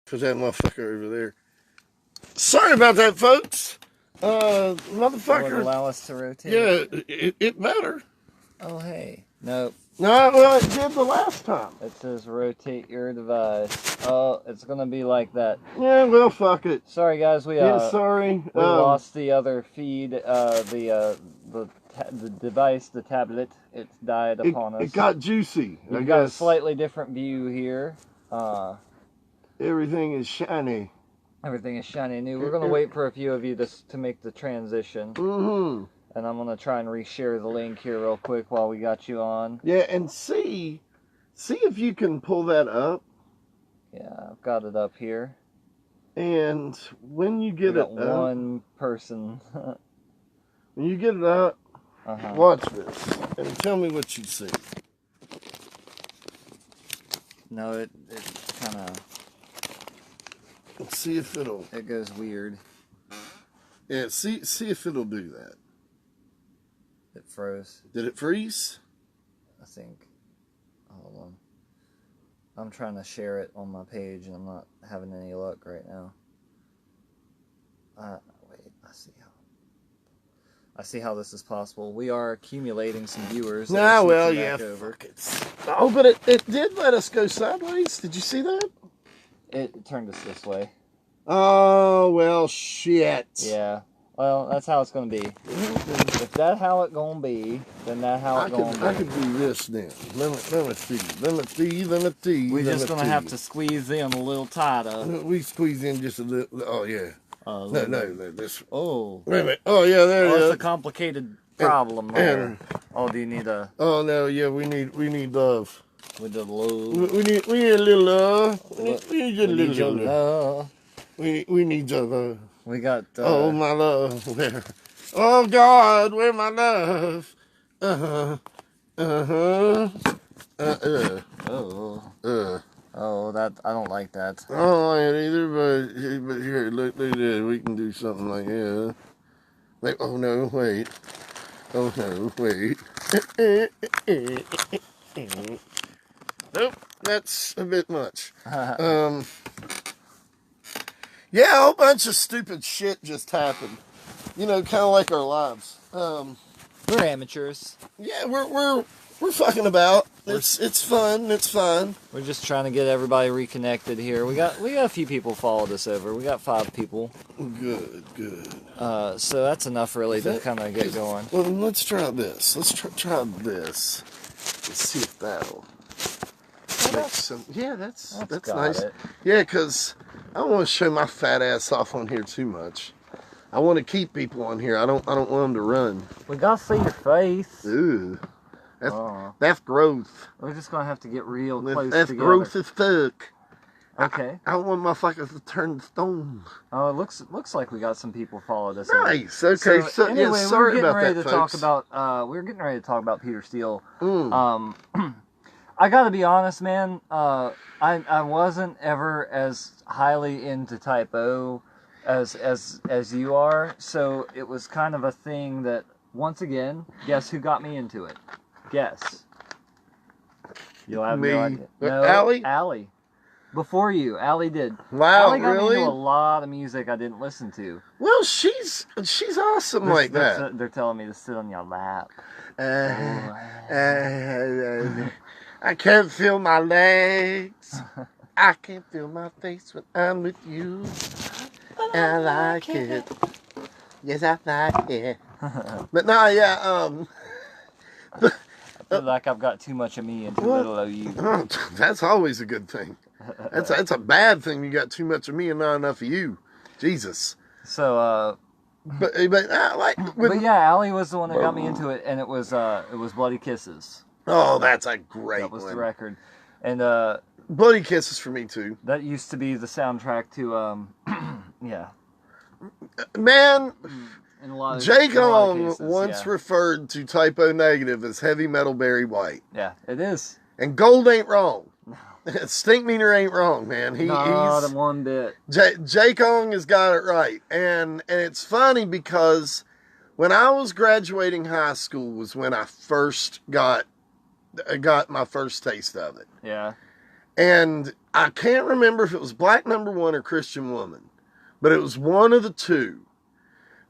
Put that motherfucker over there. Sorry about that, folks. Motherfucker. Would allow us to rotate. Yeah, it better. Oh, hey. Nope. No, well, it did the last time. It says rotate your device. Oh, it's gonna be like that. Yeah, well, fuck it. Sorry, guys. We sorry. We lost the other feed. The device, the tablet. It died upon us. It got juicy. You've got a slightly different view here. Everything is shiny. Everything is shiny and new. We're gonna wait for a few of you to make the transition. Mm-hmm. And I'm gonna try and reshare the link here real quick while we got you on. Yeah, and see if you can pull that up. Yeah, I've got it up here. And when you get it up, one person. when you get it up, watch this and tell me what you see. No, it kind of. Let's see if it'll. It goes weird. Yeah, see if it'll do that. It froze. Did it freeze? I think. Hold on. I'm trying to share it on my page and I'm not having any luck right now. Wait, I see how this is possible. We are accumulating some viewers. Nah, well, yeah. Fuck it. Oh, but it did let us go sideways. Did you see that? It turned us this way. Oh, well, shit. Yeah. Well, that's how it's going to be. If that's how it's going to be, then that's how it's going to be. I could do this then. Let me see. We're just going to have to squeeze in a little tighter. We squeeze in just a little. Oh, yeah. No, this. Oh. Wait a minute. Oh, yeah, there it is. It's a complicated problem there. Do you need a... Oh, no, yeah, we need love. With the love. We need a little love. We need a little love. We need your love. We got... oh, my love. Where? Oh, God, where my love? Oh, that... I don't like that. I don't like it either, but here, look at that. We can do something like that. Like, oh, no, wait. Oh, no, wait. Nope, that's a bit much. Yeah, a whole bunch of stupid shit just happened. You know, kind of like our lives. We're amateurs. Yeah, we're fucking about. It's fun. It's fun. We're just trying to get everybody reconnected here. We got a few people followed us over. We got 5 people. Good. So that's enough really to kind of get going. Well, let's try this. Let's try this. Let's see if that'll make some. Yeah, that's nice. Yeah, because I don't want to show my fat ass off on here too much. I want to keep people on here. I don't want them to run. We gotta see your face. Ooh, that's growth. We're just gonna have to get real close that's together. Growth as fuck. Okay. I don't want my fuckers to turn to stone. Oh, it looks like we got some people followed us. Nice. Okay. So anyway, yeah, sorry we were about getting ready that, to folks. talk about. We were getting ready to talk about Peter Steele. I gotta be honest, man. I wasn't ever as highly into Type O as you are, so it was kind of a thing that, once again, guess who got me into it? Guess. You'll have me. no idea. No, Allie. Before you, Allie did. Wow, Allie got really? me into a lot of music I didn't listen to. Well, she's awesome like that. They're telling me to sit on your lap. I can't feel my legs. I can't feel my face when I'm with you. I like it. Yes, I like it. But no, yeah, I feel like I've got too much of me and too little of you. That's always a good thing. That's a bad thing. You got too much of me and not enough of you. Jesus. So, but yeah, Allie was the one that got me into it, and it was Bloody Kisses. Oh, that's a great one. That was the record. And Bloody Kisses for me too. That used to be the soundtrack to yeah. Man, Jake Long once yeah. referred to Type O Negative as heavy metal Barry White. Yeah, it is. And gold ain't wrong. Stink meter ain't wrong, man. Not one bit. Jake Long has got it right. And it's funny because when I was graduating high school was when I first got my first taste of it. Yeah. And I can't remember if it was Black Number One or Christian Woman, but it was one of the two.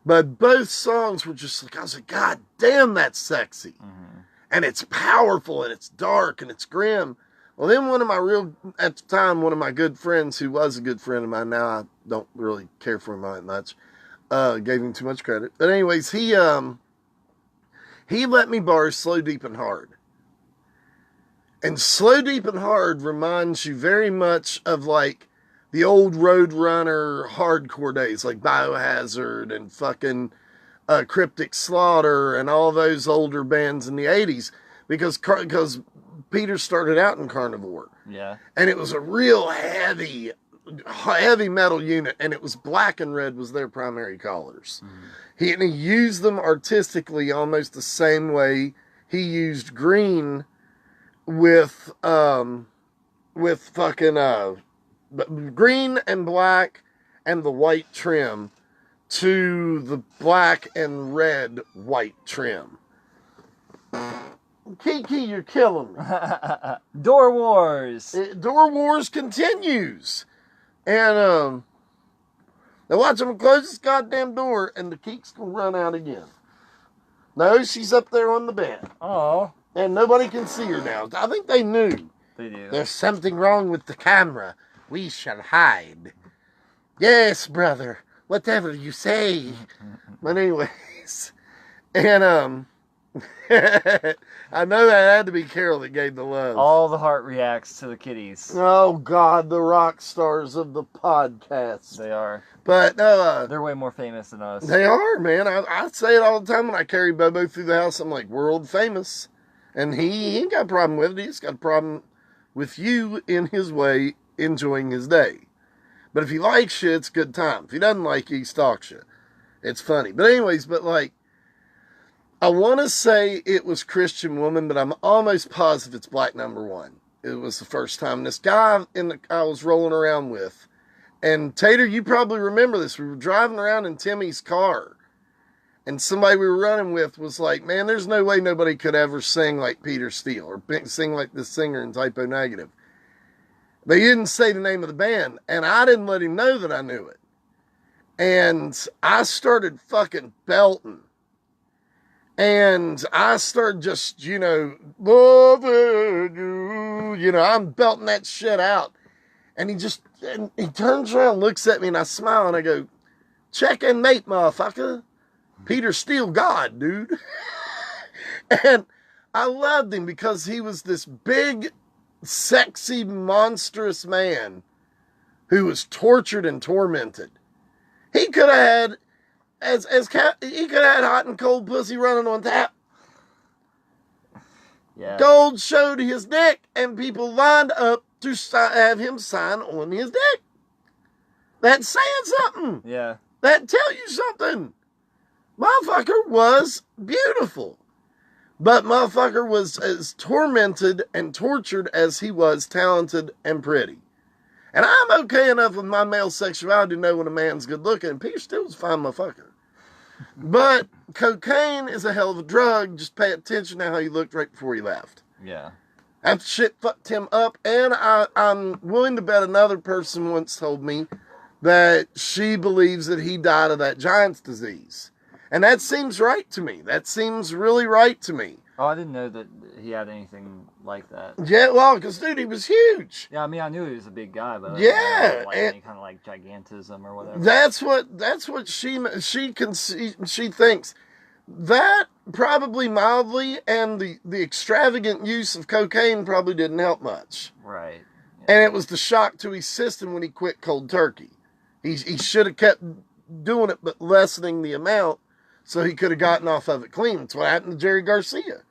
But both songs were just like, I was like, God damn, that's sexy. Mm-hmm. And it's powerful, and it's dark, and it's grim. Well, then at the time, one of my good friends, who was a good friend of mine, now I don't really care for him that much, gave him too much credit. But anyways, he let me borrow Slow, Deep, and Hard. And Slow, Deep, and Hard reminds you very much of like the old Roadrunner hardcore days, like Biohazard and fucking Cryptic Slaughter and all those older bands in the 80s, because Peter started out in Carnivore. Yeah. And it was a real heavy metal unit, and it was black and red was their primary colors. Mm-hmm. He used them artistically almost the same way he used green with fucking green and black and the white trim to the black and red white trim. Kiki, you're killing me. Door Wars. Door Wars continues. And now watch him close this goddamn door and the Keek's gonna run out again. No, she's up there on the bed. Oh. And nobody can see her now. I think they knew. They do. There's something wrong with the camera. We shall hide. Yes, brother. Whatever you say. But anyways. And I know that had to be Carol that gave the love. All the heart reacts to the kitties. Oh, God, the rock stars of the podcast. They are. But no, they're way more famous than us. They are, man. I say it all the time when I carry Bobo through the house. I'm like, world famous. And he ain't got a problem with it. He's got a problem with you in his way, enjoying his day. But if he likes you, it's a good time. If he doesn't like you, he stalks you. It's funny. But anyways, I want to say it was Christian Woman, but I'm almost positive it's Black Number One. It was the first time. This guy I was rolling around with, and Tater, you probably remember this. We were driving around in Timmy's car, and somebody we were running with was like, man, there's no way nobody could ever sing like Peter Steele or sing like this singer in Typo Negative. But he didn't say the name of the band, and I didn't let him know that I knew it. And I started fucking belting. And I started just, loving you. I'm belting that shit out. And he turns around, looks at me, and I smile, and I go, check and mate, motherfucker. Peter Steele God, dude. And I loved him because he was this big, sexy, monstrous man who was tortured and tormented. He could have had, he could have had hot and cold pussy running on tap. Yeah. Gold showed his dick, and people lined up to have him sign on his dick. That's saying something. Yeah. That tell you something. Motherfucker was beautiful. But motherfucker was as tormented and tortured as he was talented and pretty. And I'm okay enough with my male sexuality to know when a man's good looking. And Peter Steele was a fine motherfucker. But cocaine is a hell of a drug. Just pay attention to how he looked right before he left. Yeah. That shit fucked him up. And I'm willing to bet another person once told me that she believes that he died of that Giant's disease. And that seems right to me. That seems really right to me. Oh, I didn't know that he had anything like that. Yeah, well, because, dude, he was huge. Yeah, I mean, I knew he was a big guy, but yeah, any kind of like gigantism or whatever. That's what she thinks. That probably mildly, and the extravagant use of cocaine probably didn't help much. Right. Yeah. And it was the shock to his system when he quit cold turkey. He should have kept doing it, but lessening the amount so he could have gotten off of it clean. That's what happened to Jerry Garcia.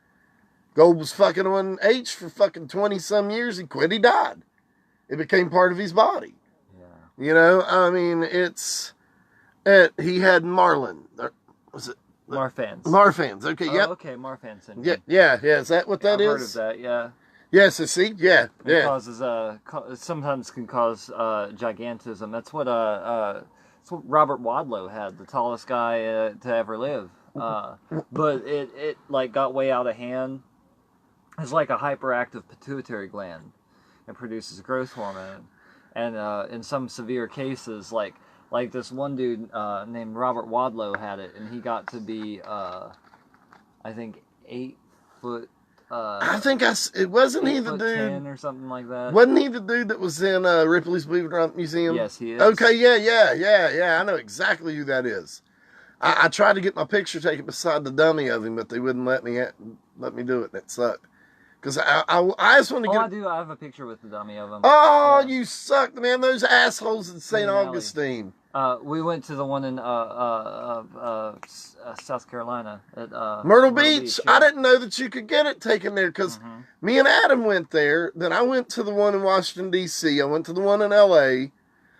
Gold was fucking on H for fucking 20-some years. He quit, he died. It became part of his body. Yeah. I mean, he had Marlin. Was it? Marfan's. Marfan's, okay, yep. Okay, Marfan's syndrome. Yeah, is that what that is? I've heard of that, yeah. Yes, see, yeah. It causes, sometimes can cause gigantism. That's what Robert Wadlow had, the tallest guy to ever live. But it like got way out of hand. It's like a hyperactive pituitary gland. it produces growth hormone. And in some severe cases, like this one dude named Robert Wadlow had it, and he got to be, I think, 8 foot. I think it wasn't he the dude 10 or something like that. Wasn't he the dude that was in Ripley's Believe It or Not Museum? Yes, he is. Okay, yeah. I know exactly who that is. I tried to get my picture taken beside the dummy of him, but they wouldn't let me do it. That sucked. Because I just want to get. I do. I have a picture with the dummy of him. Oh, yeah. You sucked, man! Those assholes in St. Augustine. We went to the one in South Carolina at Myrtle Beach. Yeah. I didn't know that you could get it taken there because me and Adam went there. Then I went to the one in Washington D.C. I went to the one in L.A.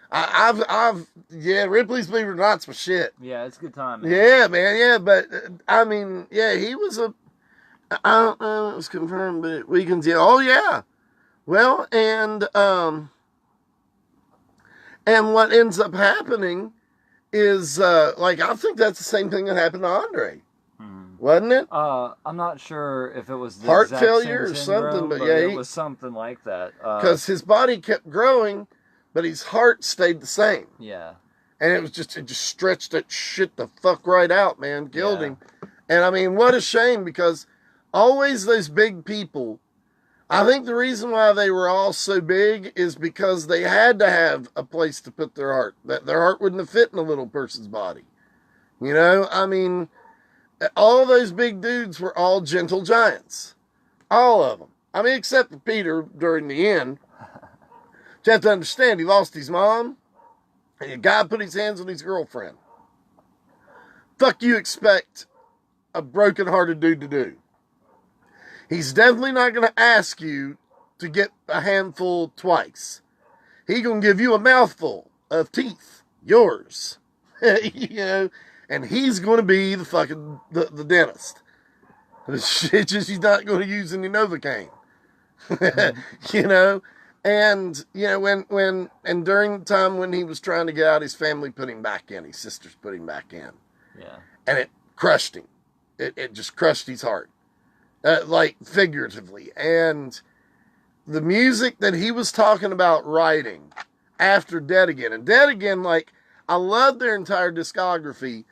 Ripley's Believe It or Not's my shit. Yeah, it's a good time, man. Yeah, man. Yeah, but I mean, yeah, he was I don't know. It was confirmed, but Weekends. Yeah. Oh yeah. Well, and what ends up happening is, I think that's the same thing that happened to Andre. Wasn't it? I'm not sure if it was the heart failure or something, but yeah, it was something like that. Because his body kept growing, but his heart stayed the same. Yeah. And it just stretched that shit the fuck right out, man. Killed him. And I mean, what a shame, because always those big people, I think the reason why they were all so big is because they had to have a place to put their heart. That their heart wouldn't have fit in a little person's body. You know, I mean, all those big dudes were all gentle giants. All of them. I mean, except for Peter during the end. You have to understand, he lost his mom, and a guy put his hands on his girlfriend. Fuck you expect a broken-hearted dude to do? He's definitely not going to ask you to get a handful twice. He's going to give you a mouthful of teeth. Yours. You know? And he's going to be the fucking, the dentist. It's just he's not going to use any Novocaine. You know? And, you know, and during the time when he was trying to get out, his family put him back in. His sisters put him back in. Yeah. And it crushed him. It just crushed his heart. Figuratively. And the music that he was talking about writing after Dead Again. And Dead Again, I love their entire discography,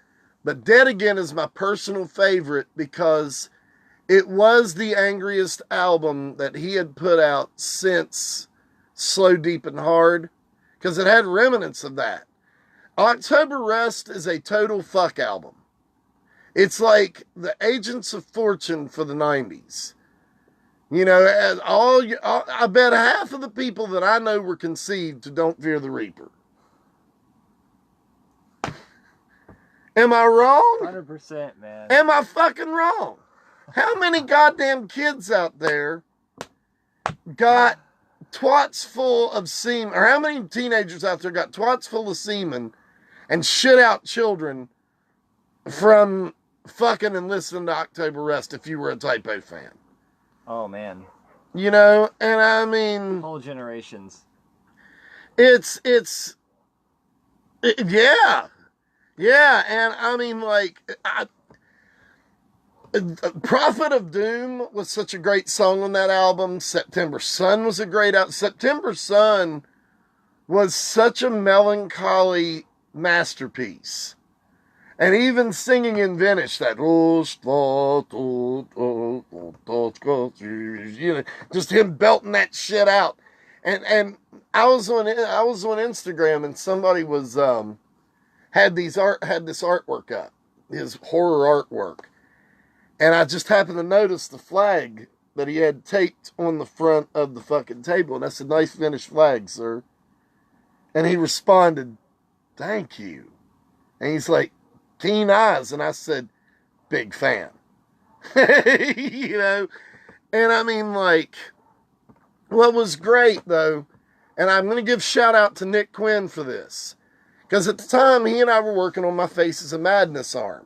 but Dead Again is my personal favorite because it was the angriest album that he had put out since Slow, Deep, and Hard, because it had remnants of that. October Rest is a total fuck album. It's like the Agents of Fortune for the 90s. You know, I bet half of the people that I know were conceived to Don't Fear the Reaper. Am I wrong? 100%, man. Am I fucking wrong? How many goddamn kids out there got twats full of semen, or how many teenagers out there got twats full of semen and shit out children from fucking and listening to October Rest if you were a Type O fan? Oh, man. You know, and I mean... whole generations. Yeah. Yeah, and I mean, Prophet of Doom was such a great song on that album. September Sun was a great album. September Sun was such a melancholy masterpiece. And even singing in Venice, that, you know, just him belting that shit out. And I was on Instagram, and somebody was, had this artwork up, his horror artwork. And I just happened to notice the flag that he had taped on the front of the fucking table. And that's a nice finished flag, sir. And he responded, "Thank you." And he's like, "Keen eyes." And I said, "Big fan." You know? And I mean, what was great, though, and I'm going to give shout out to Nick Quinn for this, because at the time, he and I were working on my Faces of Madness arm.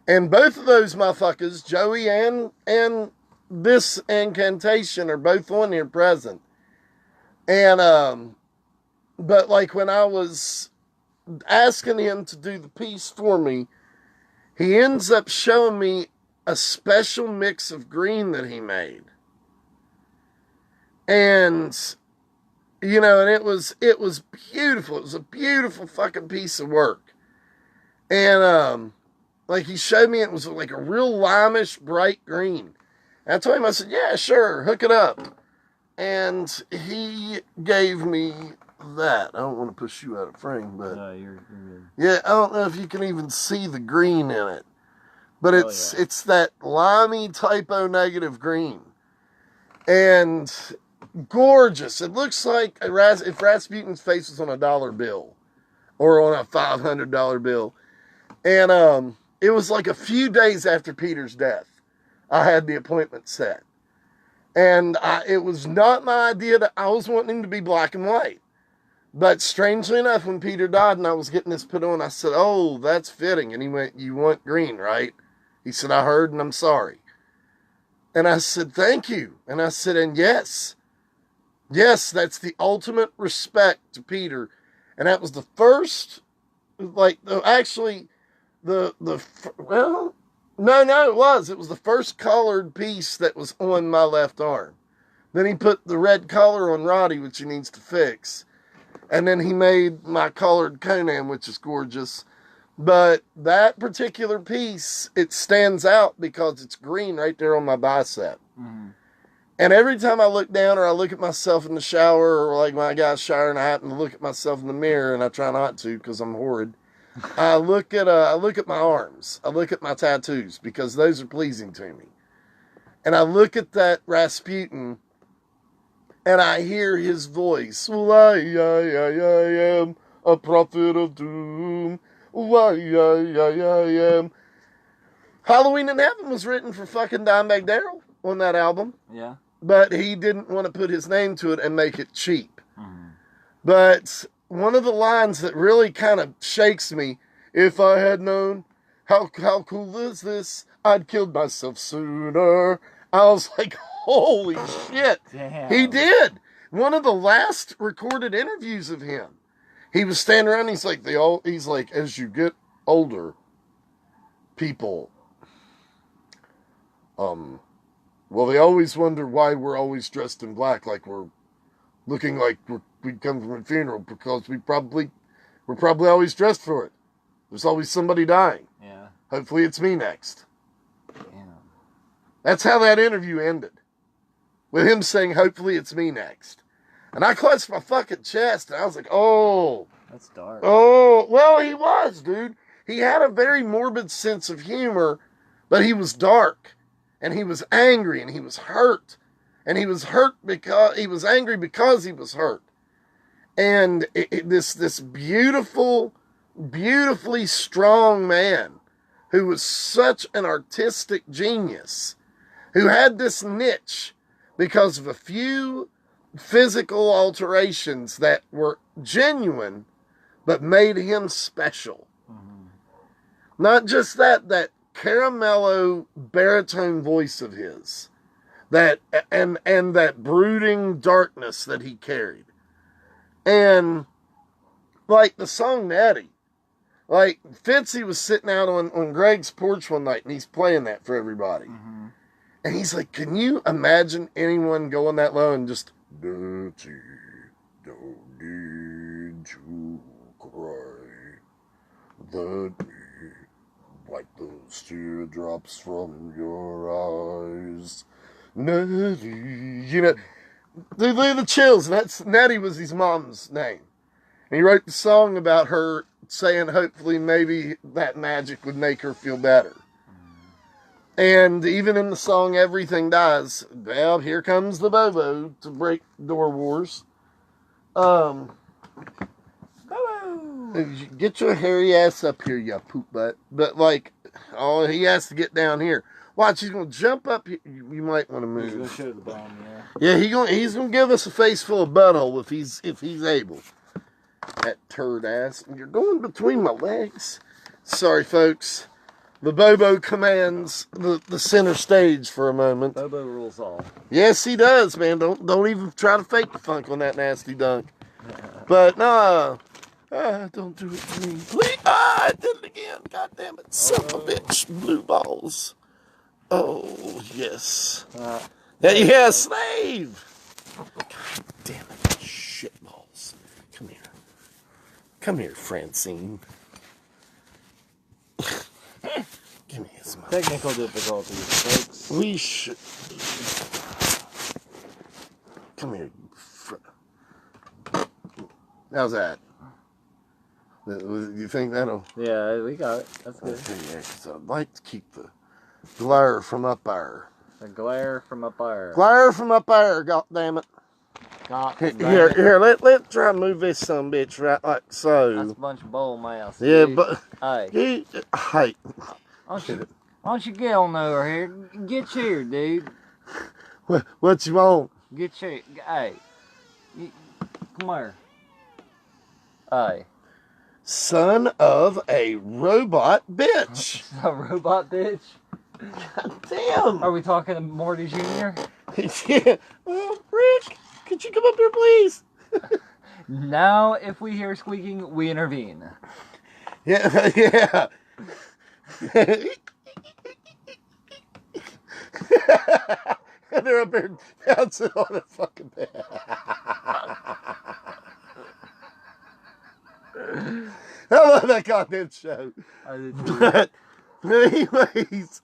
And both of those motherfuckers, Joey and this incantation, are both on here present. And, but when I was asking him to do the piece for me, he ends up showing me a special mix of green that he made. And, you know, and it was beautiful. It was a beautiful fucking piece of work. And, like, he showed me it was like a real limeish, bright green. And I told him, I said, yeah, sure, hook it up. And he gave me that. I don't want to push you out of frame, but... No, you're good. Yeah, I don't know if you can even see the green in it. But it's that limey typo negative green. And gorgeous. It looks like if Rasputin's face was on a dollar bill. Or on a $500 bill. And it was like a few days after Peter's death. I had the appointment set. And it was not my idea that I was wanting him to be black and white. But strangely enough, when Peter died and I was getting this put on, I said, oh, that's fitting. And he went, you want green, right? He said, I heard and I'm sorry. And I said, thank you. And I said, and yes, that's the ultimate respect to Peter. And that was the first, like, actually, it was the first colored piece that was on my left arm. Then he put the red color on Roddy, which he needs to fix. And then he made my colored Conan, which is gorgeous. But that particular piece, it stands out because it's green right there on my bicep. Mm-hmm. And every time I look down or I look at myself in the shower or like when I got showering, I happen to look at myself in the mirror, and I try not to because I'm horrid. I look at my arms. I look at my tattoos because those are pleasing to me. And I look at that Rasputin and I hear his voice. Well, I am a prophet of doom. I am. Halloween in Heaven was written for fucking Dimebag Darrell on that album. Yeah. But he didn't want to put his name to it and make it cheap. Mm-hmm. But one of the lines that really kind of shakes me, if I had known how cool is this, I'd killed myself sooner. I was like, holy shit. Damn. He did. One of the last recorded interviews of him, he was standing around, he's like, as you get older, people, well, they always wonder why we're always dressed in black, like we're looking like we come from a funeral, because we're probably always dressed for it. There's always somebody dying. Yeah. Hopefully it's me next. Damn. That's how that interview ended. With him saying, hopefully it's me next. And I clutched my fucking chest, and I was like, oh. That's dark. Oh, well, he was, dude. He had a very morbid sense of humor, but he was dark. And he was angry, and he was hurt. And he was hurt because he was angry because he was hurt. And this beautiful, beautifully strong man who was such an artistic genius, who had this niche because of a few physical alterations that were genuine, but made him special. Mm-hmm. Not just that caramello baritone voice of his, that and that brooding darkness that he carried. And like the song Natty, like Fitzy was sitting out on Greg's porch one night and he's playing that for everybody. Mm-hmm. And he's like, can you imagine anyone going that low and just, dirty, don't need to cry, that me wipe those teardrops from your eyes. Nettie, you know, the chills. And Nettie was his mom's name. And he wrote the song about her saying, hopefully, maybe that magic would make her feel better. And even in the song Everything Dies, well, here comes the Bobo to break door wars. Bobo! Get your hairy ass up here, you poop butt. But, like, oh, he has to get down here. Watch, he's going to jump up here. You might want to move. He's going to show the bomb, yeah. Yeah, he's going to give us a face full of butthole if he's able. That turd ass. You're going between my legs. Sorry, folks. The Bobo commands the center stage for a moment. Bobo rules all. Yes, he does, man. Don't even try to fake the funk on that nasty dunk. But no, don't do it to me, please. I did it again. God damn it, son of a bitch, blue balls. Oh yes, yeah, slave. God damn it, shitballs. Come here. Come here, Francine. Give me his money. Technical difficulties, folks. We should... Come here. How's that? You think that'll... Yeah, we got it. That's good. Okay, yeah, because I'd like to keep the glare from up there. The glare from up there. Glare from up there, goddammit. Here, let's try and move this son bitch right like so. That's a bunch of bull mouse. Yeah, dude. but... Hey. Hey. Why don't you get on over here? Get here, dude. What you want? Get here. Hey. Come here. Hey. Son of a robot bitch. A robot bitch? God damn. Are we talking to Morty Jr.? Yeah. Oh, Rick, could you come up here, please? Now, if we hear squeaking, we intervene. Yeah, yeah. And they're up here bouncing on a fucking bed. I love that goddamn show. I did too. But anyways,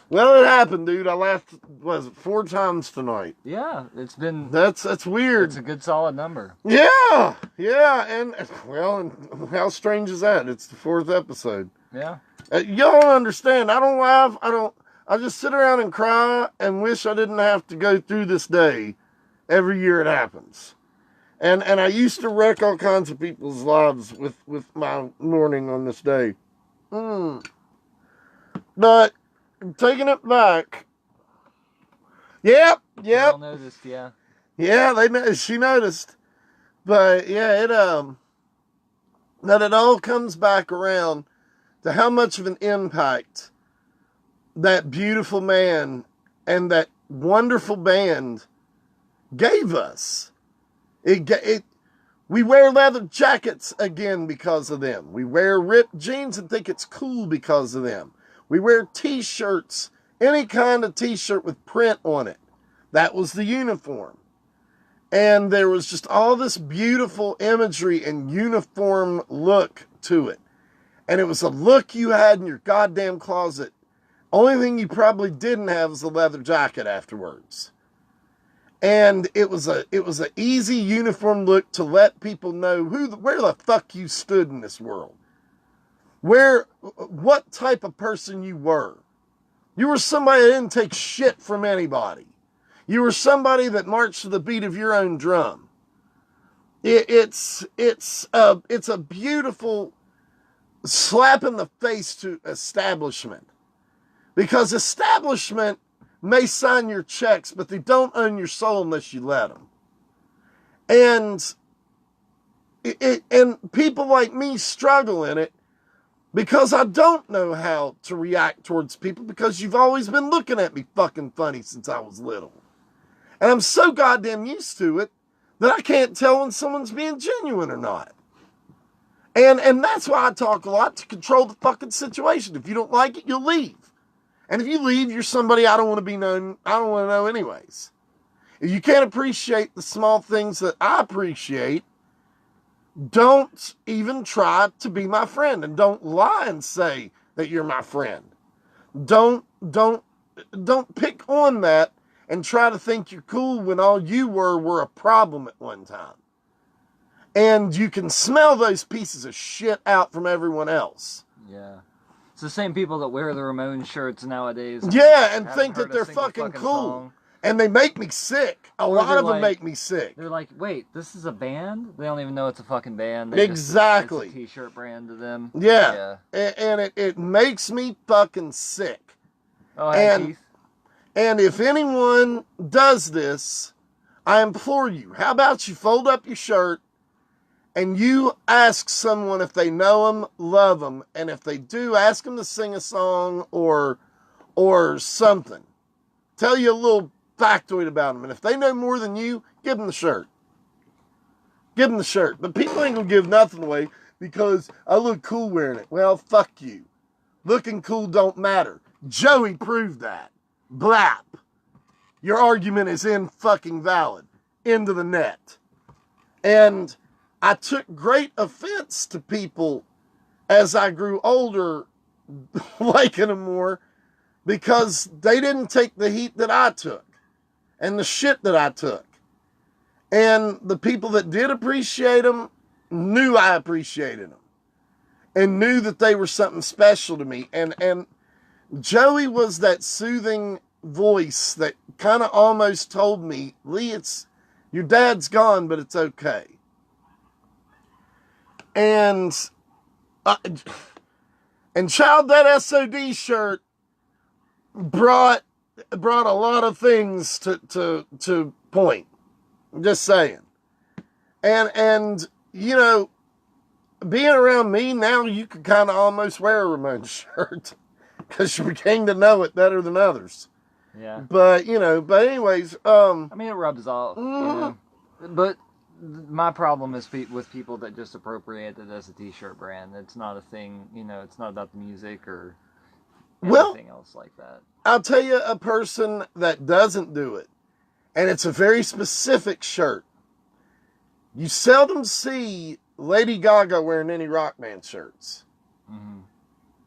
well, it happened, dude. I laughed, was it 4 times tonight? Yeah, it's been... That's weird. It's a good solid number. Yeah, and, well, and how strange is that? It's the 4th episode. Yeah. Y'all don't understand. I don't laugh. I just sit around and cry and wish I didn't have to go through this day every year it happens. And I used to wreck all kinds of people's lives with my mourning on this day. But taking it back. Yep. We all noticed, yeah. Yeah, she noticed. But yeah, that it all comes back around to how much of an impact that beautiful man and that wonderful band gave us. We wear leather jackets again because of them. We wear ripped jeans and think it's cool because of them. We wear t-shirts, any kind of t-shirt with print on it. That was the uniform. And there was just all this beautiful imagery and uniform look to it. And it was a look you had in your goddamn closet. Only thing you probably didn't have was a leather jacket afterwards. And it was a easy uniform look to let people know where the fuck you stood in this world. What type of person you were. You were somebody that didn't take shit from anybody. You were somebody that marched to the beat of your own drum. It's a beautiful slap in the face to establishment. Because establishment may sign your checks, but they don't own your soul unless you let them. And people like me struggle in it because I don't know how to react towards people because you've always been looking at me fucking funny since I was little. And I'm so goddamn used to it that I can't tell when someone's being genuine or not. And that's why I talk a lot, to control the fucking situation. If you don't like it, you'll leave. And if you leave, you're somebody I don't want to be known. I don't want to know anyways. If you can't appreciate the small things that I appreciate, don't even try to be my friend. And don't lie and say that you're my friend. Don't pick on that and try to think you're cool when all you were a problem at one time. And you can smell those pieces of shit out from everyone else. Yeah. It's the same people that wear the Ramones shirts nowadays. Yeah, and think that they're fucking cool. Song. And they make me sick. A lot of them make me sick. They're like, wait, this is a band? They don't even know it's a fucking band. Exactly. It's a t-shirt brand to them. Yeah. And it makes me fucking sick. Oh, hey, Keith. And if anyone does this, I implore you, how about you fold up your shirt and you ask someone if they know them, love them, and if they do, ask them to sing a song or something. Tell you a little factoid about them. And if they know more than you, give them the shirt. Give them the shirt. But people ain't going to give nothing away because I look cool wearing it. Well, fuck you. Looking cool don't matter. Joey proved that. Blap. Your argument is fucking-valid. Into the net. And I took great offense to people as I grew older liking them more because they didn't take the heat that I took and the shit that I took. And the people that did appreciate them knew I appreciated them and knew that they were something special to me. And Joey was that soothing voice that kind of almost told me, Lee, your dad's gone, but it's okay. And child, that SOD shirt brought a lot of things to point. I'm just saying. And you know, being around me now, you could kind of almost wear a Ramones shirt because you came to know it better than others. Yeah. But anyways, I mean, it rubs off, you know. But my problem is with people that just appropriate it as a t-shirt brand. It's not a thing, you know, it's not about the music or anything else like that. I'll tell you a person that doesn't do it, and it's a very specific shirt. You seldom see Lady Gaga wearing any rock band shirts. Mm-hmm.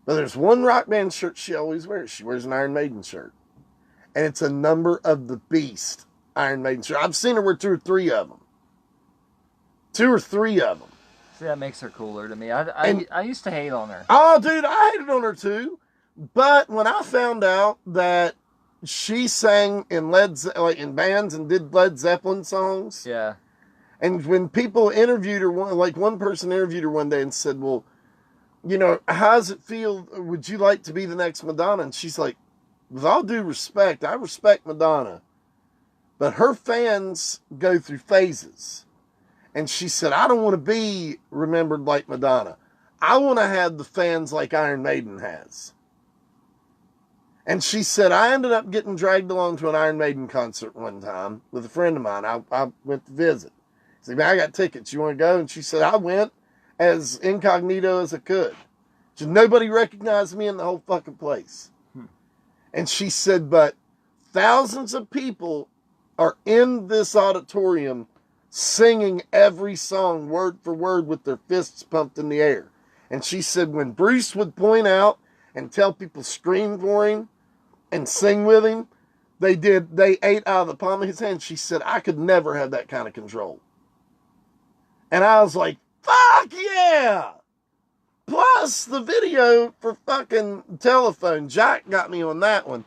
But there's one rock band shirt she always wears. She wears an Iron Maiden shirt. And it's a Number of the Beast Iron Maiden shirt. I've seen her wear 2 or 3 of them. 2 or 3 of them. See, that makes her cooler to me. I used to hate on her. Oh, dude, I hated on her too. But when I found out that she sang in in bands and did Led Zeppelin songs. Yeah. And when people interviewed her, one person interviewed her one day and said, well, you know, how does it feel? Would you like to be the next Madonna? And she's like, with all due respect, I respect Madonna, but her fans go through phases. And she said, I don't want to be remembered like Madonna. I want to have the fans like Iron Maiden has. And she said, I ended up getting dragged along to an Iron Maiden concert one time with a friend of mine. I went to visit. I said, man, I got tickets. You want to go? And she said, I went as incognito as I could. So nobody recognized me in the whole fucking place. And she said, but thousands of people are in this auditorium singing every song word for word with their fists pumped in the air. And she said, when Bruce would point out and tell people scream for him and sing with him, they ate out of the palm of his hand. She said, I could never have that kind of control. And I was like, fuck yeah! Plus, the video for fucking Telephone, Jack got me on that one.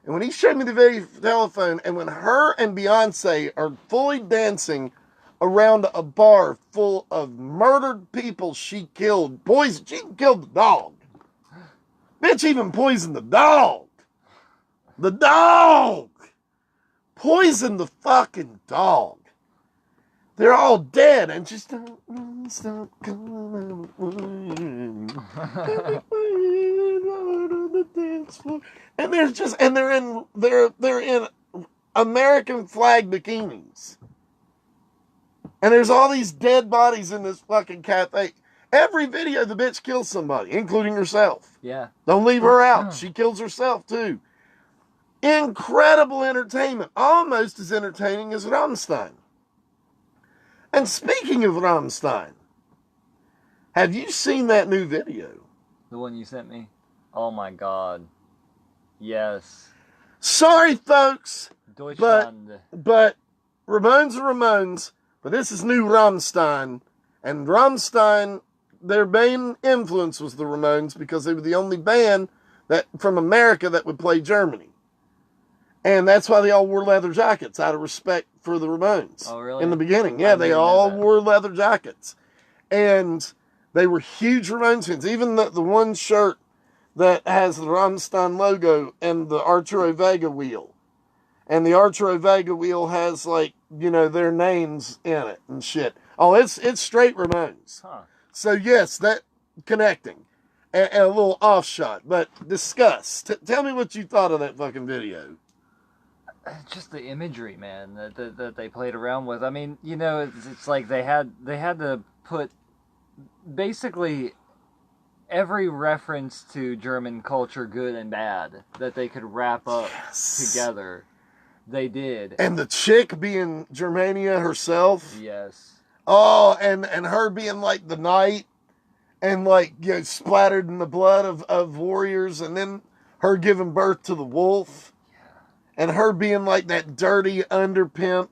And when he showed me the video for Telephone, and when her and Beyonce are fully dancing around a bar full of murdered people she killed, she killed the dog. Bitch even poisoned the dog. The dog! Poisoned the fucking dog. They're all dead and just don't stop calling the dance floor. And they're in American flag bikinis. And there's all these dead bodies in this fucking cafe. Every video the bitch kills somebody, including herself. Yeah. Don't leave her out. She kills herself too. Incredible entertainment. Almost as entertaining as Rammstein. And speaking of Rammstein, have you seen that new video? The one you sent me? Oh my God. Yes. Sorry, folks. Deutschland. But Ramones are Ramones, but this is new Rammstein. And Rammstein, their main influence was the Ramones because they were the only band from America that would play Germany. And that's why they all wore leather jackets out of respect for the Ramones. Oh, really? In the beginning. Yeah, they all wore leather jackets. And they were huge Ramones fans. Even the one shirt that has the Rammstein logo and the Arturo Vega wheel. And the Arturo Vega wheel has, their names in it and shit. Oh, it's straight Ramones. Huh. So, yes, that connecting. And a little offshot. But discuss. Tell me what you thought of that fucking video. Just the imagery, man, that they played around with. I mean, it's like they had to put basically every reference to German culture, good and bad, that they could wrap up together, they did. And the chick being Germania herself. Yes. Oh, and her being like the knight and like, you know, splattered in the blood of warriors, and then her giving birth to the wolf. And her being like that dirty under pimp,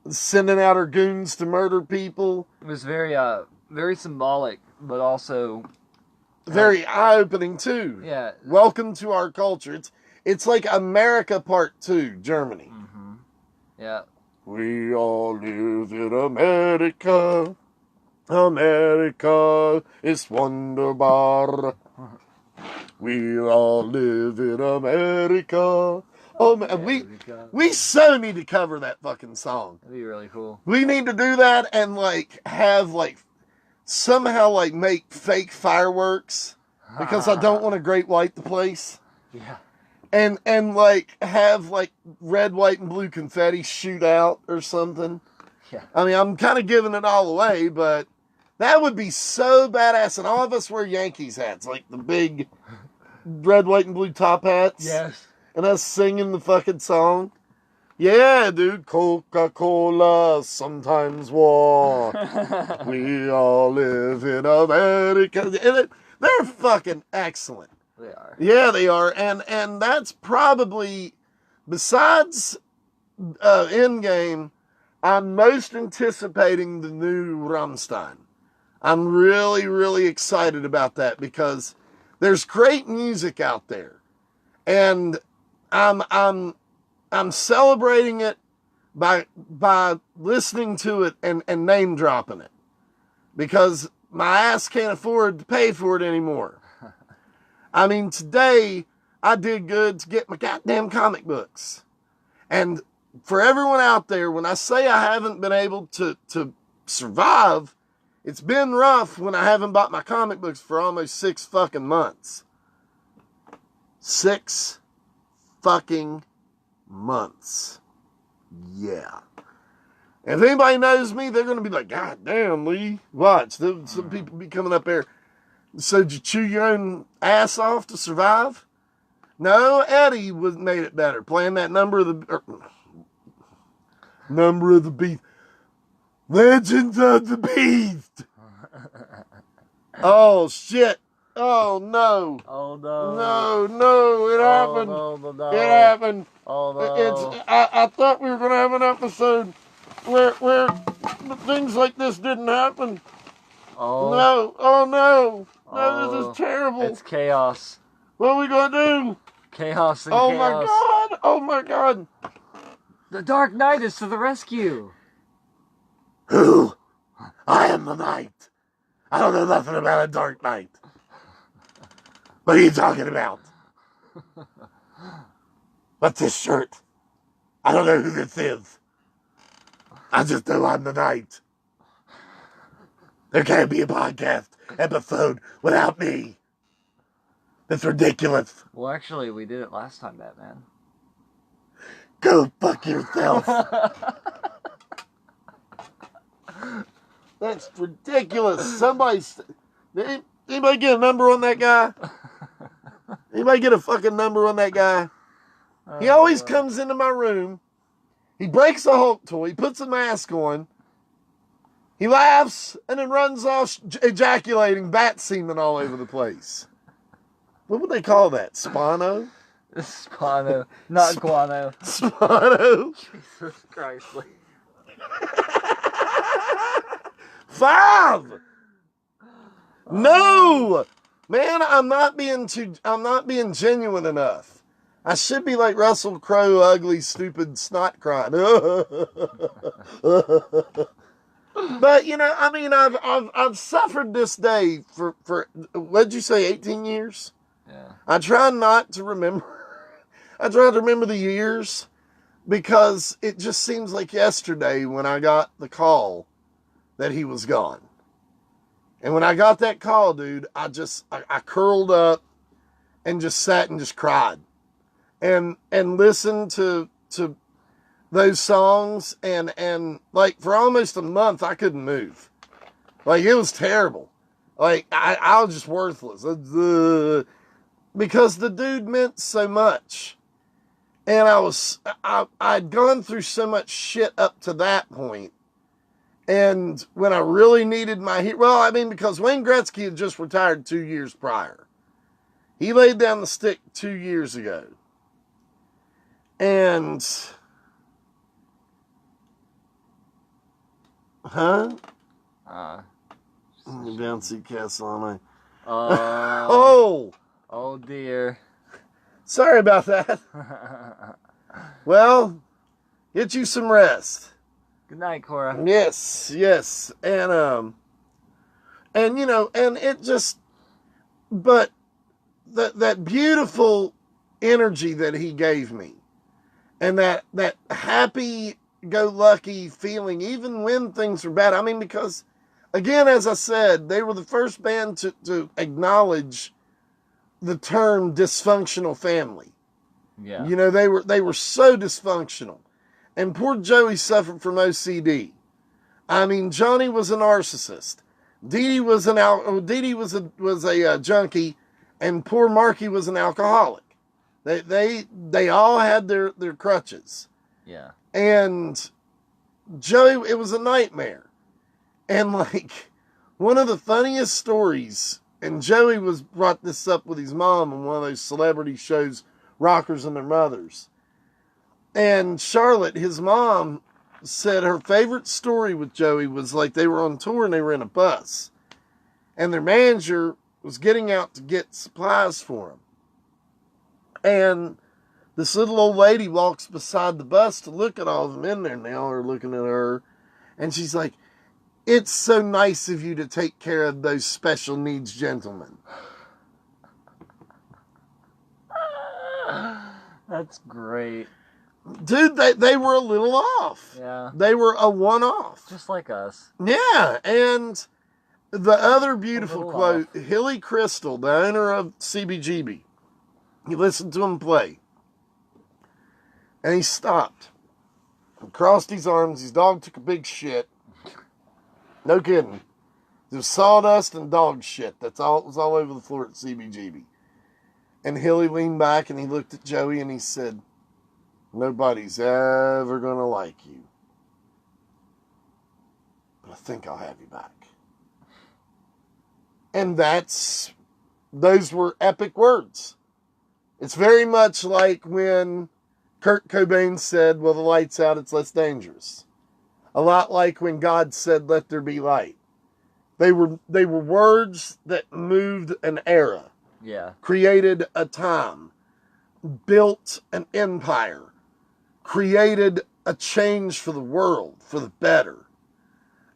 sending out her goons to murder people. It was very symbolic, but also very eye-opening too. Yeah. Welcome to our culture. It's like America Part 2, Germany. Mm-hmm. Yeah. We all live in America. America is wunderbar. We all live in America. Oh man, we so need to cover that fucking song. That'd be really cool. We need to do that and like have like somehow like make fake fireworks because I don't want to Great White the place. Yeah. And like have like red, white, and blue confetti shoot out or something. Yeah. I mean, I'm kind of giving it all away, but that would be so badass. And all of us wear Yankees hats, like the big red, white, and blue top hats. Yes. And us singing the fucking song. Yeah, dude. Coca-Cola, sometimes war. We all live in America. They're fucking excellent. They are. Yeah, they are. And that's probably, besides Endgame, I'm most anticipating the new Rammstein. I'm really, really excited about that because there's great music out there. And I'm celebrating it by listening to it and name dropping it. Because my ass can't afford to pay for it anymore. I mean, today I did good to get my goddamn comic books. And for everyone out there, when I say I haven't been able to survive, it's been rough when I haven't bought my comic books for almost 6 fucking months. 6 fucking months. Yeah. If anybody knows me, they're going to be like, God damn, Lee. Watch. Some people be coming up there. So did you chew your own ass off to survive? No, Eddie made it better. Playing that number of the beast. Legends of the Beast. Oh, shit. Oh, no. Oh, no. No, it happened. No. It happened. Oh, no. I thought we were going to have an episode where things like this didn't happen. Oh. No. Oh, no. No, this is terrible. It's chaos. What are we going to do? Chaos and chaos. chaos. My God. Oh, my God. The Dark Knight is to the rescue. Who? I am the Knight. I don't know nothing about a Dark Knight. What are you talking about? What's this shirt? I don't know who this is. I just know I'm the Knight. There can't be a podcast episode without me. That's ridiculous. Well, actually, we did it last time, Batman. Go fuck yourself. That's ridiculous. Anybody get a number on that guy? Anybody get a fucking number on that guy? He always comes into my room. He breaks a Hulk toy. He puts a mask on. He laughs and then runs off ejaculating bat semen all over the place. What would they call that? Spano? Spano. Not guano. Spano. Jesus Christ. 5! No! Man, I'm not being genuine enough. I should be like Russell Crowe, ugly, stupid, snot crying. But you know, I mean, I've suffered this day for what'd you say, 18 years? Yeah. I try not to remember. I try to remember the years because it just seems like yesterday when I got the call that he was gone. And when I got that call, dude, I curled up and just sat and just cried. And listened to those songs and like for almost a month I couldn't move. Like it was terrible. Like, I was just worthless. Because the dude meant so much. And I'd gone through so much shit up to that point. And when I really needed my hero, well, I mean, because Wayne Gretzky had just retired 2 years prior. He laid down the stick 2 years ago. And, bouncy castle on my. Oh dear. Sorry about that. Well, get you some rest. Good night, Cora. Yes. And you know, and it just, but that beautiful energy that he gave me, and that happy-go-lucky feeling, even when things were bad. I mean, because, again, as I said, they were the first band to acknowledge the term dysfunctional family. Yeah. You know, they were so dysfunctional. And poor Joey suffered from OCD. I mean, Johnny was a narcissist. Dee Dee was a junkie, and poor Marky was an alcoholic. They all had their crutches. Yeah. And Joey, it was a nightmare. And like, one of the funniest stories, and Joey brought this up with his mom on one of those celebrity shows, Rockers and Their Mothers. And Charlotte, his mom, said her favorite story with Joey was like they were on tour and they were in a bus. And their manager was getting out to get supplies for him. And this little old lady walks beside the bus to look at all of them in there, and they all are looking at her. And she's like, "It's so nice of you to take care of those special needs gentlemen." That's great. Dude, they were a little off. Yeah. They were a one-off. Just like us. Yeah, and the other beautiful quote, Hilly Crystal, the owner of CBGB, he listened to him play. And he stopped. He crossed his arms. His dog took a big shit. No kidding. There was sawdust and dog shit. It was all over the floor at CBGB. And Hilly leaned back and he looked at Joey and he said, "Nobody's ever going to like you. But I think I'll have you back." And those were epic words. It's very much like when Kurt Cobain said, "Well, the light's out, it's less dangerous." A lot like when God said, "Let there be light." They were words that moved an era. Yeah. Created a time. Built an empire. Created a change for the world, for the better.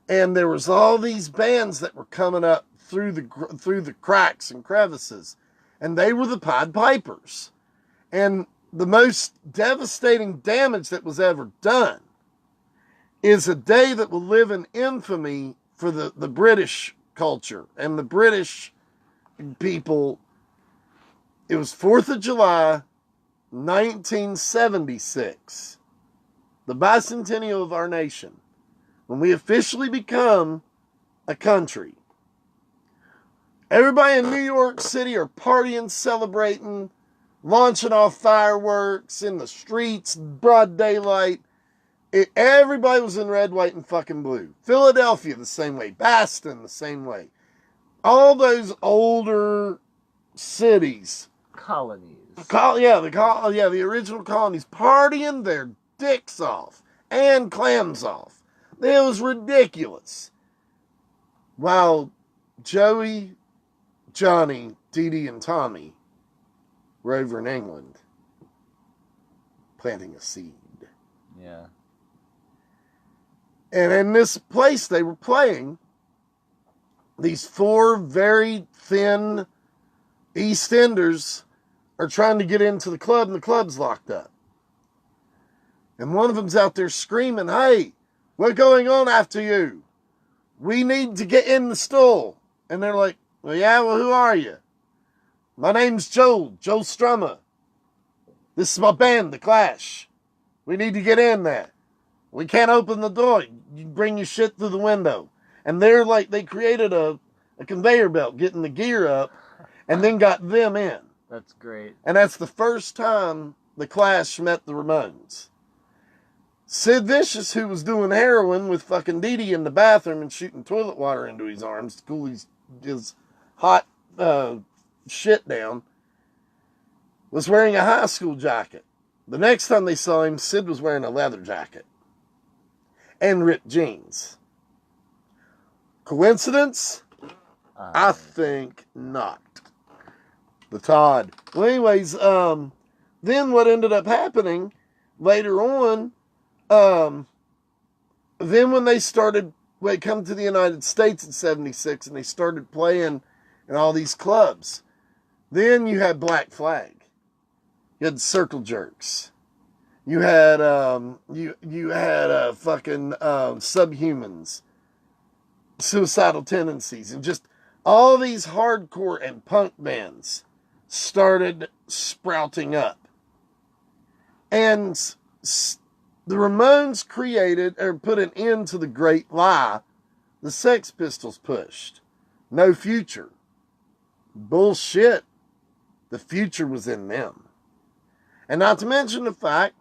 And there was all these bands that were coming up through the cracks and crevices. And they were the Pied Pipers. And the most devastating damage that was ever done is a day that will live in infamy for the British culture and the British people. It was 4th of July, 1976, the bicentennial of our nation, when we officially become a country. Everybody in New York City are partying, celebrating, launching off fireworks in the streets, broad daylight. Everybody was in red, white, and fucking blue. Philadelphia, the same way. Boston, the same way. All those older cities. Colonies. The original colonies. Partying their dicks off. And clams off. It was ridiculous. While Joey, Johnny, Dee Dee, and Tommy were over in England planting a seed. Yeah. And in this place they were playing, these 4 very thin East Enders are trying to get into the club, and the club's locked up. And one of them's out there screaming, "Hey, what's going on after you? We need to get in the store." And they're like, "Well, yeah, well, who are you?" "My name's Joel Strummer. This is my band, The Clash. We need to get in there. We can't open the door. You bring your shit through the window." And they're like, they created a a conveyor belt, getting the gear up, and then got them in. That's great. And that's the first time the Clash met the Ramones. Sid Vicious, who was doing heroin with fucking Dee Dee in the bathroom and shooting toilet water into his arms to cool his hot shit down, was wearing a high school jacket. The next time they saw him, Sid was wearing a leather jacket and ripped jeans. Coincidence? I think not. The Todd. Well, anyways, then what ended up happening later on, then when they come to the United States in 76 and they started playing in all these clubs, then you had Black Flag. You had Circle Jerks. You had, you had fucking Subhumans, Suicidal Tendencies, and just all these hardcore and punk bands started sprouting up. And the Ramones created or put an end to the great lie the Sex Pistols pushed. No future. Bullshit. The future was in them. And not to mention the fact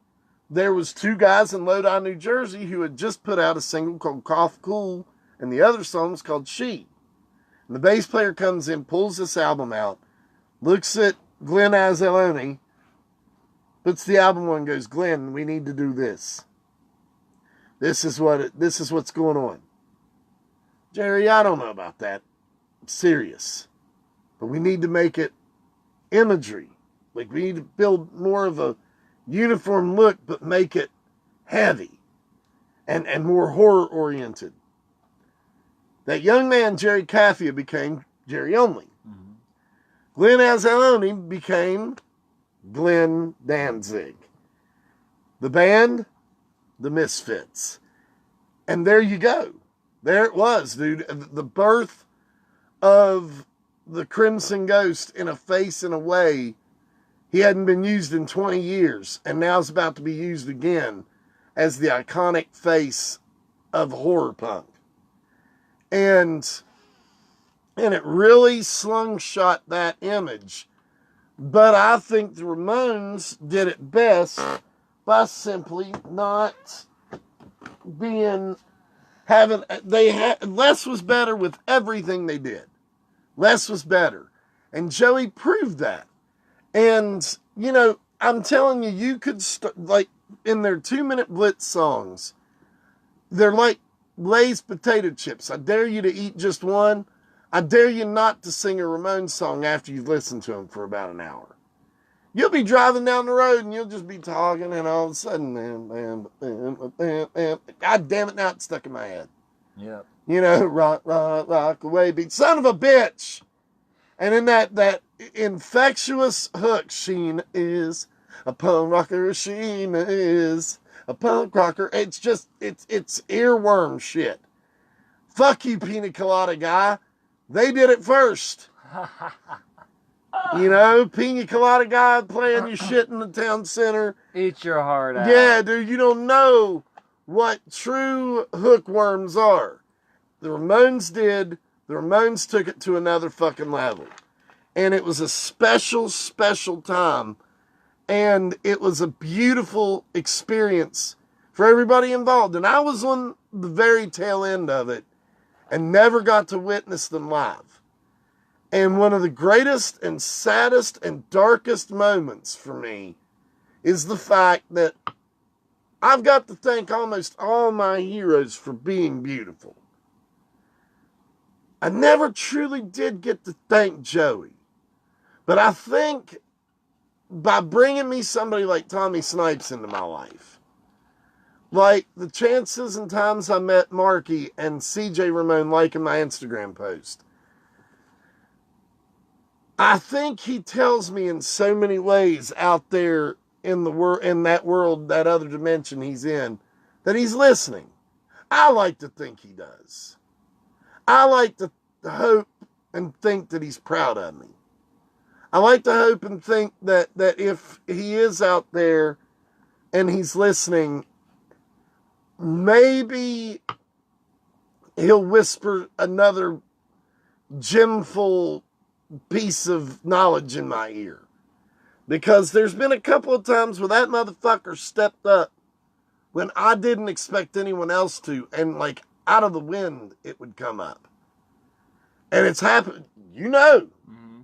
there was two guys in Lodi, New Jersey who had just put out a single called Cough Cool, and the other song was called She. And the bass player comes in, pulls this album out, looks at Glenn Azalone, puts the album on and goes, Glenn, we need to do this. This is what's going on. Jerry, I don't know about that. I'm serious. But we need to make it imagery. Like, we need to build more of a uniform look, but make it heavy and more horror-oriented. That young man, Jerry Caffia, became Jerry Only. Mm-hmm. Glenn Azalone became Glenn Danzig. The band, the Misfits. And there you go. There it was, dude. The birth of the Crimson Ghost in a face and a way he hadn't been used in 20 years, and now is about to be used again as the iconic face of horror punk. And it really slungshot that image. But I think the Ramones did it best by simply not less was better with everything they did. Less was better. And Joey proved that. And, you know, I'm telling you, you could like, in their 2-minute blitz songs, they're like Lay's potato chips. I dare you to eat just one. I dare you not to sing a Ramones song after you've listened to them for about an hour. You'll be driving down the road and you'll just be talking, and all of a sudden, God damn it, now it's stuck in my head. Yep. You know, rock away, beat, son of a bitch. And in that infectious hook, Sheen is a punk rocker, Sheen is a punk rocker. It's just, it's earworm shit. Fuck you, Pina Colada guy. They did it first. You know, Pina Colada guy playing your shit in the town center. Eat your heart out. Yeah, dude, you don't know what true hookworms are. The Ramones did. The Ramones took it to another fucking level. And it was a special, special time. And it was a beautiful experience for everybody involved. And I was on the very tail end of it and never got to witness them live. And one of the greatest and saddest and darkest moments for me is the fact that I've got to thank almost all my heroes for being beautiful. I never truly did get to thank Joey. But I think by bringing me somebody like Tommy Snipes into my life, like the chances and times I met Marky and CJ Ramone liking my Instagram post, I think he tells me in so many ways out there in the world, in that world, that other dimension he's in, that he's listening. I like to think he does. I like to hope and think that he's proud of me. I like to hope and think that if he is out there and he's listening, maybe he'll whisper another gemful piece of knowledge in my ear. Because there's been a couple of times where that motherfucker stepped up when I didn't expect anyone else to, and like out of the wind, it would come up. And it's happened,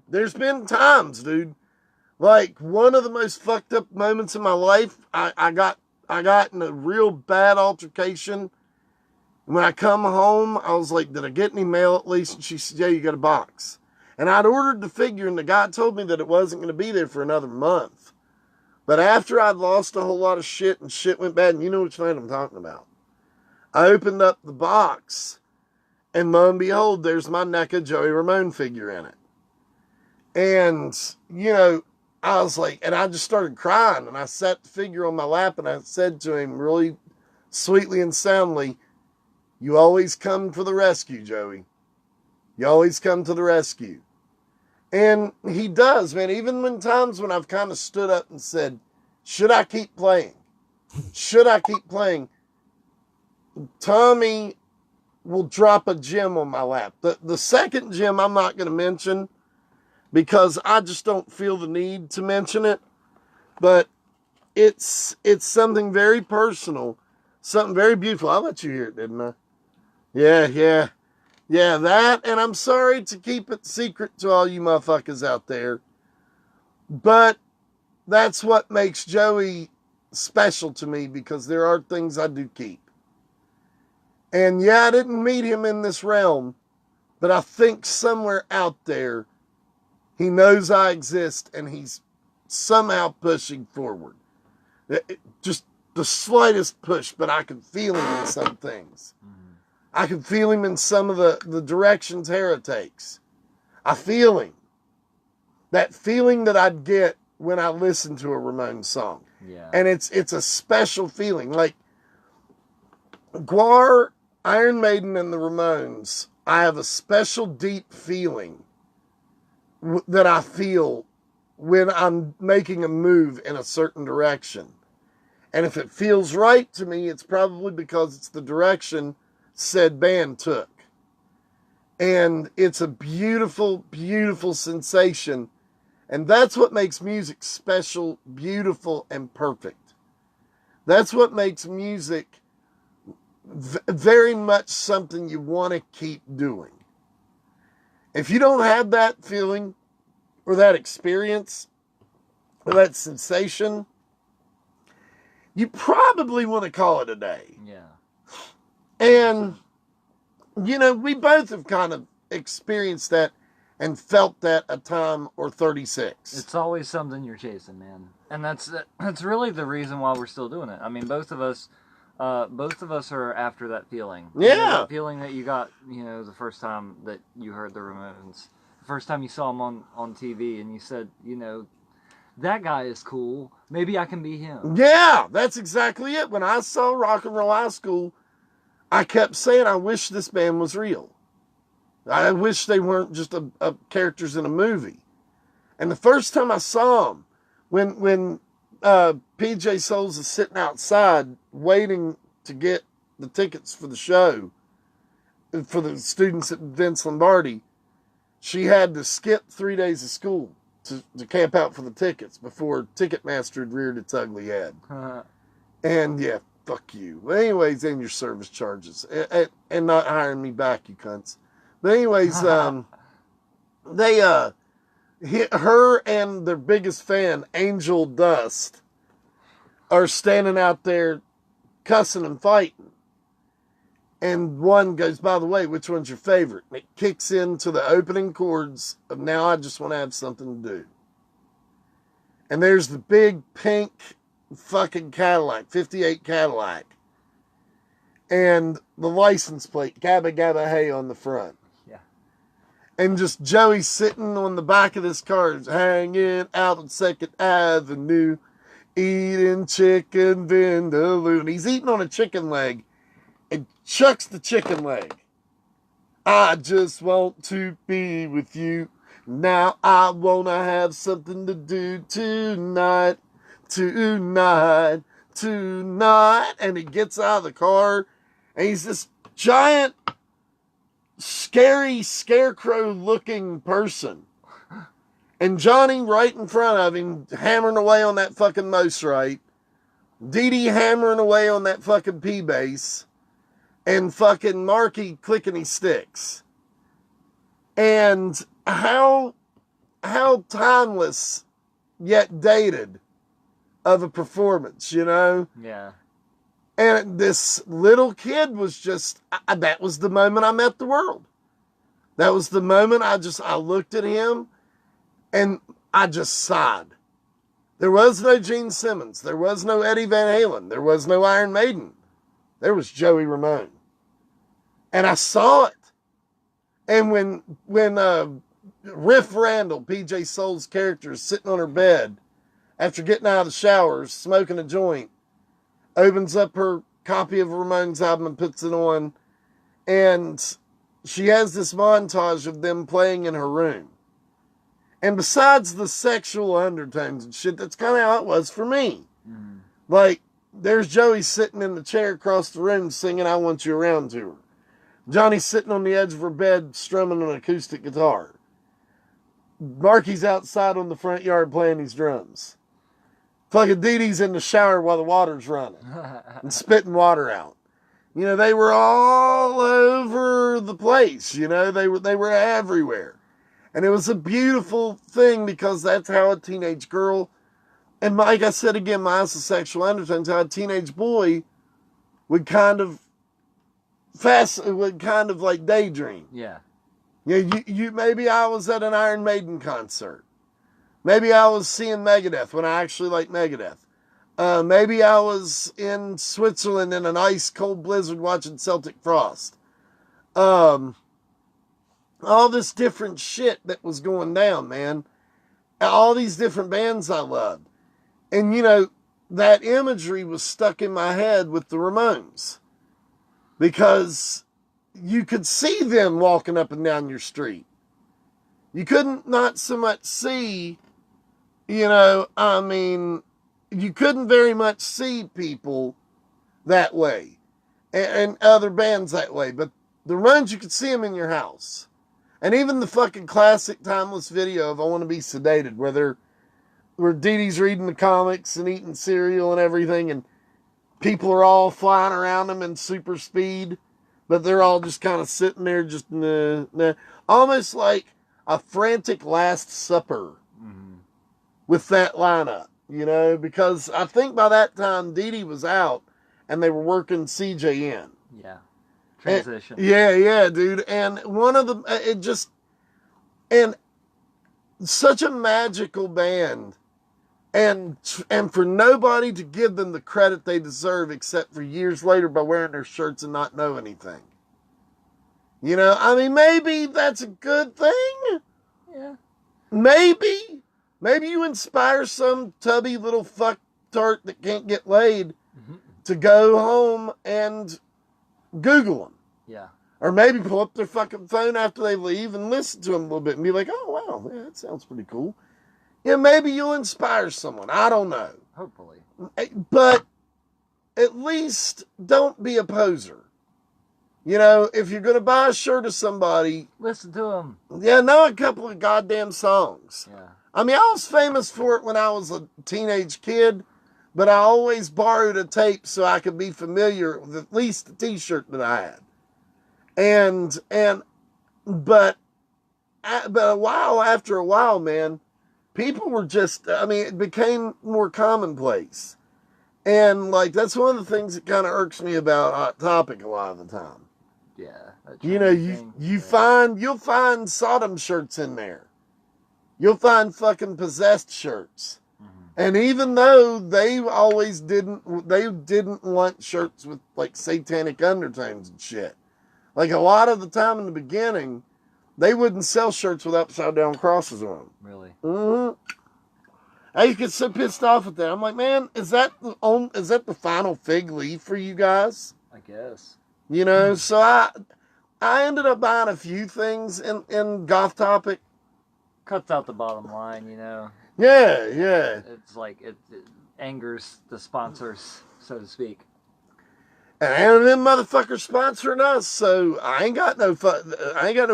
There's been times, dude. Like, one of the most fucked up moments in my life, I got in a real bad altercation. When I come home, I was like, did I get any mail at least? And she said, yeah, you got a box. And I'd ordered the figure, and the guy told me that it wasn't going to be there for another month. But after I'd lost a whole lot of shit, and shit went bad, and you know which night I'm talking about, I opened up the box, and lo and behold, there's my NECA Joey Ramone figure in it. And, I was like, and I just started crying, and I sat the figure on my lap, and I said to him really sweetly and soundly, you always come for the rescue, Joey. You always come to the rescue. And he does, man. Even when times when I've kind of stood up and said, should I keep playing? Should I keep playing? Tommy will drop a gem on my lap. The second gem I'm not going to mention because I just don't feel the need to mention it. But it's something very personal, something very beautiful. I'll let you hear it, didn't I? Yeah, that, and I'm sorry to keep it secret to all you motherfuckers out there, but that's what makes Joey special to me, because there are things I do keep. And yeah, I didn't meet him in this realm, but I think somewhere out there, he knows I exist, and he's somehow pushing forward. Just the slightest push, but I can feel him in some things. I can feel him in some of the directions Harrah takes. I feel him. That feeling that I'd get when I listen to a Ramones song. Yeah. And it's a special feeling. Like, Guar, Iron Maiden, and the Ramones, I have a special deep feeling that I feel when I'm making a move in a certain direction. And if it feels right to me, it's probably because it's the direction said band took. And it's a beautiful, beautiful sensation. And that's what makes music special, beautiful, and perfect. That's what makes music very much something you want to keep doing. If you don't have that feeling, or that experience, or that sensation, you probably want to call it a day. Yeah. And, we both have kind of experienced that and felt that a time or 36. It's always something you're chasing, man. And that's really the reason why we're still doing it. I mean, both of us are after that feeling. Yeah. That feeling that you got, the first time that you heard the Ramones. The first time you saw them on TV, and you said, that guy is cool. Maybe I can be him. Yeah, that's exactly it. When I saw Rock and Roll High School, I kept saying, I wish this band was real. I wish they weren't just a characters in a movie. And the first time I saw them, when PJ Souls is sitting outside waiting to get the tickets for the show, for the students at Vince Lombardi, she had to skip 3 days of school to camp out for the tickets before Ticketmaster had reared its ugly head. And yeah, fuck you. Well, anyways, and your service charges. And not hiring me back, you cunts. But anyways, her and their biggest fan, Angel Dust, are standing out there cussing and fighting. And one goes, by the way, which one's your favorite? And it kicks into the opening chords of Now I Just Want to Have Something to Do. And there's the big pink fucking Cadillac, 58 Cadillac. And the license plate, Gabba Gabba Hey, on the front. Yeah. And just Joey sitting on the back of this car, hanging out on 2nd Avenue, eating chicken vindaloo. And he's eating on a chicken leg. And chucks the chicken leg. I just want to be with you. Now I want to have something to do tonight. And he gets out of the car. And he's this giant scary scarecrow-looking person. And Johnny right in front of him, hammering away on that fucking Mosrite. Dee Dee hammering away on that fucking P-bass. And fucking Marky clicking his sticks. And how timeless yet dated of a performance, you know? Yeah. And this little kid was just, that was the moment I met the world. That was the moment I looked at him and I just sighed. There was no Gene Simmons. There was no Eddie Van Halen. There was no Iron Maiden. There was Joey Ramone. And I saw it. And when Riff Randall, PJ Soul's character, is sitting on her bed after getting out of the shower, smoking a joint, opens up her copy of Ramones album and puts it on, and she has this montage of them playing in her room. And besides the sexual undertones and shit, that's kind of how it was for me. Mm. Like, there's Joey sitting in the chair across the room singing I Want You Around to her. Johnny's sitting on the edge of her bed strumming an acoustic guitar. Marky's outside on the front yard playing his drums. Fucking Dee Dee's in the shower while the water's running and spitting water out. You know, they were all over the place. You know, they were everywhere. And it was a beautiful thing because that's how a teenage girl, and like I said again, my sexual undertones, how a teenage boy would kind of like daydream. Yeah. Yeah, you maybe I was at an Iron Maiden concert. Maybe I was seeing Megadeth when I actually like Megadeth. Maybe I was in Switzerland in an ice cold blizzard watching Celtic Frost. All this different shit that was going down, man. All these different bands I loved. And, you know, that imagery was stuck in my head with the Ramones. Because you could see them walking up and down your street. You couldn't not so much see, you know, I mean, you couldn't very much see people that way. And other bands that way. But the Ramones, you could see them in your house. And even the fucking classic timeless video of I Want to Be Sedated, where Dee Dee's reading the comics and eating cereal and everything, and people are all flying around them in super speed, but they're all just kind of sitting there just, nah. Almost like a frantic Last Supper with that lineup, you know, because I think by that time Dee Dee was out and they were working CJ in. Yeah. Transition. Yeah, dude. And one of and such a magical band. And for nobody to give them the credit they deserve except for years later by wearing their shirts and not know anything. You know, I mean, maybe that's a good thing. Yeah. Maybe you inspire some tubby little fucktard that can't get laid to go home and Google them. Yeah. Or maybe pull up their fucking phone after they leave and listen to them a little bit and be like, oh, wow, yeah, that sounds pretty cool. Yeah, maybe you'll inspire someone. I don't know. Hopefully. But at least don't be a poser. You know, if you're going to buy a shirt of somebody, listen to them. Yeah, know a couple of goddamn songs. Yeah. I mean, I was famous for it when I was a teenage kid, but I always borrowed a tape so I could be familiar with at least the t-shirt that I had. But after a while, man, people were just, I mean, it became more commonplace. And, like, that's one of the things that kind of irks me about Hot Topic a lot of the time. Yeah. You know, you'll find Sodom shirts in there. You'll find fucking Possessed shirts. Mm-hmm. And even though they didn't want shirts with, like, satanic undertones and shit. Like, a lot of the time in the beginning, they wouldn't sell shirts with upside down crosses on them. Really? Mm-hmm. I used to get so pissed off at that. I'm like, man, is that the final fig leaf for you guys? I guess. You know, so I ended up buying a few things in Goth Topic. Cuts out the bottom line, you know. Yeah. It's like it angers the sponsors, so to speak. And them motherfuckers sponsoring us, so I ain't got no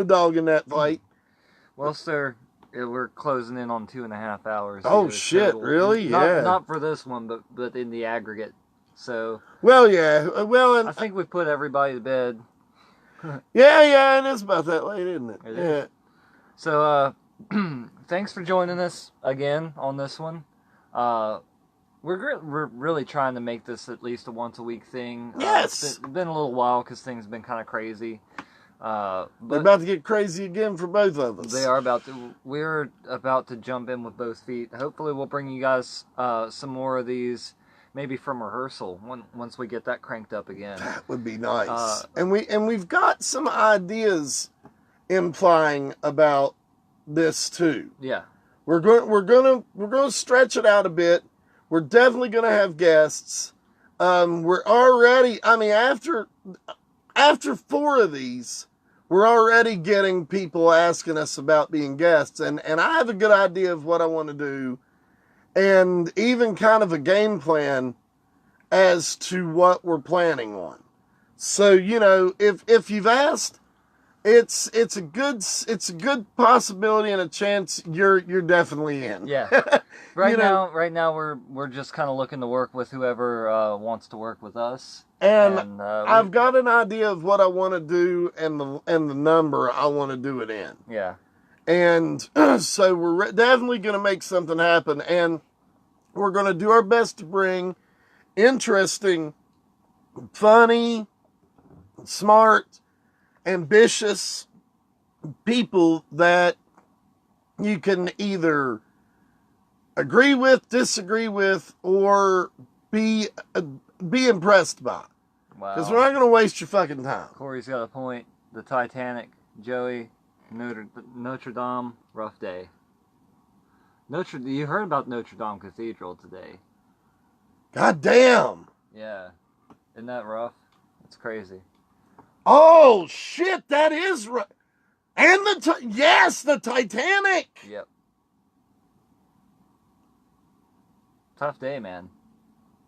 dog in that fight. Well, sir, we're closing in on 2.5 hours. Oh shit! Total. Really? Yeah. Not for this one, but in the aggregate. So. Well, yeah. Well, and I think we put everybody to bed. yeah, and it's about that late, isn't it? Yeah. So, thanks for joining us again on this one. We're really trying to make this at least a once a week thing. Yes. It's been a little while because things have been kind of crazy. They're about to get crazy again for both of us. They are about to. We're about to jump in with both feet. Hopefully, we'll bring you guys some more of these. Maybe from rehearsal once we get that cranked up again. That would be nice. And we've got some ideas implying about this too. Yeah. We're going to stretch it out a bit. We're definitely going to have guests. We're already, I mean, after 4 of these, we're already getting people asking us about being guests, and I have a good idea of what I want to do. And even kind of a game plan as to what we're planning on. So, you know, if you've asked, it's a good possibility and a chance you're definitely in. Yeah. Right now we're just kind of looking to work with whoever wants to work with us. And I've got an idea of what I want to do and the number I want to do it in. Yeah. And so we're definitely going to make something happen. And we're going to do our best to bring interesting, funny, smart, ambitious people that you can either agree with, disagree with, or be impressed by. Wow. Because we're not going to waste your fucking time. Corey's got a point. The Titanic, Joey, Notre Dame, rough day. You heard about Notre Dame Cathedral today. God damn. Yeah. Isn't that rough? It's crazy. Oh, shit, that is right. And the Titanic. Yep. Tough day, man.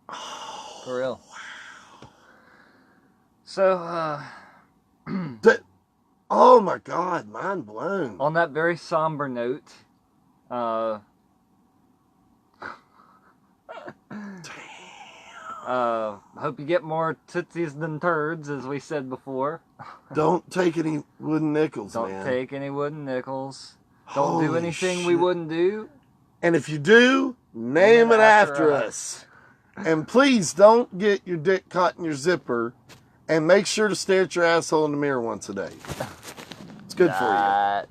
Oh, for real. Wow. So, oh my God, mind blown. On that very somber note, hope you get more tootsies than turds, as we said before. Don't take any wooden nickels, man. Don't take any wooden nickels. Don't do anything we wouldn't do. And if you do, name it after us. And please don't get your dick caught in your zipper. And make sure to stare at your asshole in the mirror once a day. It's good for you.